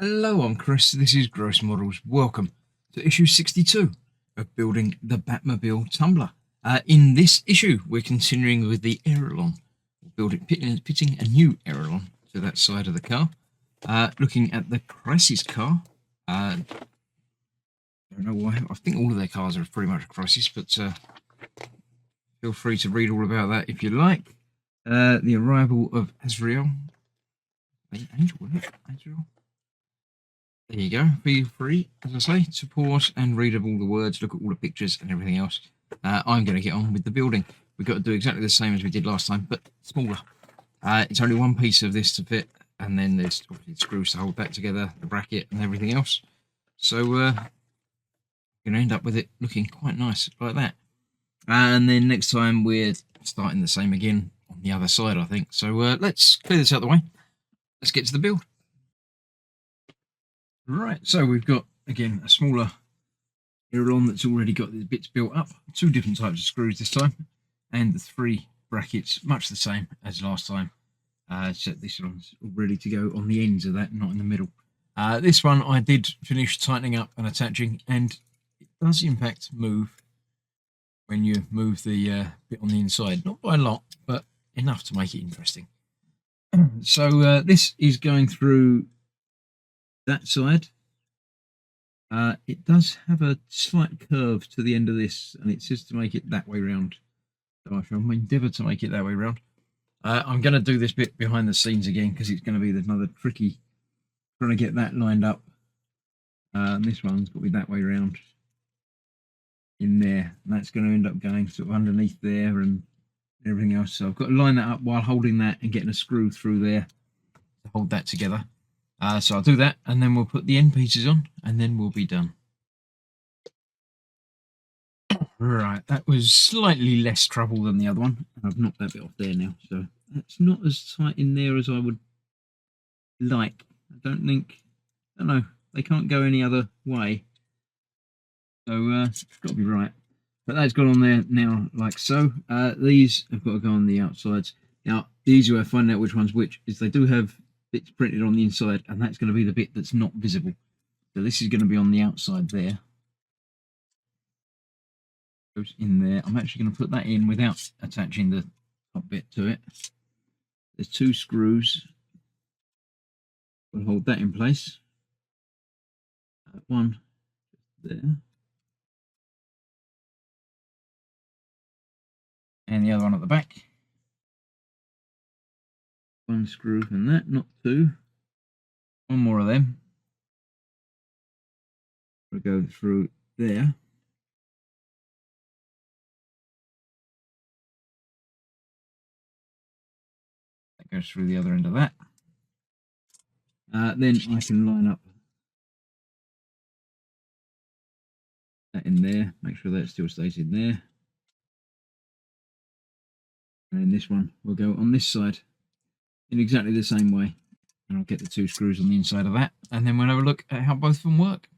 Hello, I'm Chris. This is Gross Models. Welcome to issue 62 of building the Batmobile Tumbler. In this issue, we're continuing with the aileron. We'll pitting a new aileron to that side of the car. Looking at the Crisis car. I don't know why. I think all of their cars are pretty much a Crisis, but feel free to read all about that if you like. The arrival of Azrael. Angel, wasn't it? Azrael? There you go. Feel free, as I say, to pause and read all the words, look at all the pictures and everything else. I'm going to get on with the building. We've got to do exactly the same as we did last time, but smaller. It's only one piece of this to fit, and then there's obviously screws to hold that together, the bracket and everything else. So we're going to end up with it looking quite nice like that. And then next time we're starting the same again on the other side, I think. So let's clear this out of the way. Let's get to the build. Right, so we've got, again, a smaller aileron that's already got the bits built up. Two different types of screws this time. And the three brackets, much the same as last time. Except this one's all ready to go on the ends of that, not in the middle. This one I did finish tightening up and attaching, and it does in fact move when you move the bit on the inside. Not by a lot, but enough to make it interesting. So this is going through that side. It does have a slight curve to the end of this, and it says to make it that way round. So I shall endeavour to make it that way round. I'm going to do this bit behind the scenes again because it's going to be another tricky trying to get that lined up. And this one's got to be that way round in there, and that's going to end up going sort of underneath there and everything else. So I've got to line that up while holding that and getting a screw through there to hold that together. So I'll do that, and then we'll put the end pieces on, and then we'll be done. Right, that was slightly less trouble than the other one. I've knocked that bit off there now, so that's not as tight in there as I would like. I don't know, they can't go any other way. So it's got to be right. But that's gone on there now, like so. These have got to go on the outsides. Now, the easy way of finding out which one's which is they do have bits printed on the inside, and that's going to be the bit that's not visible. So this is going to be on the outside there. Goes in there. I'm actually going to put that in without attaching the top bit to it. There's two screws. We'll hold that in place. One there. And the other one at the back. One screw from that, not two. One more of them. We'll go through there. That goes through the other end of that. Then I can line up that in there, make sure that still stays in there. And then this one will go on this side in exactly the same way, and I'll get the two screws on the inside of that, and then we'll have a look at how both of them work.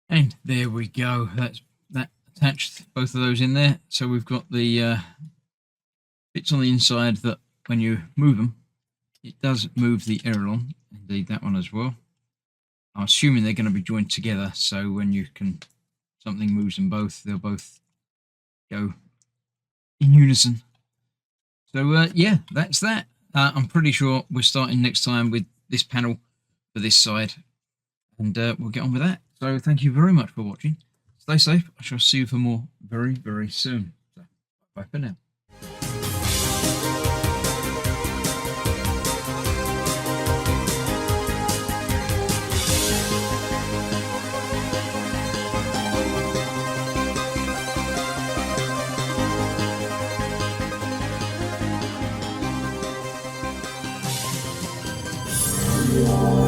And there we go, that's that attached, both of those in there. So we've got the bits on the inside that when you move them, it does move the aileron, indeed that one as well. I'm assuming they're going to be joined together, so when something moves them both, they'll both go in unison. So yeah, that's that. I'm pretty sure we're starting next time with this panel for this side, and we'll get on with that. So thank you very much for watching. Stay safe. I shall see you for more very, very soon. So, bye for now. Yeah.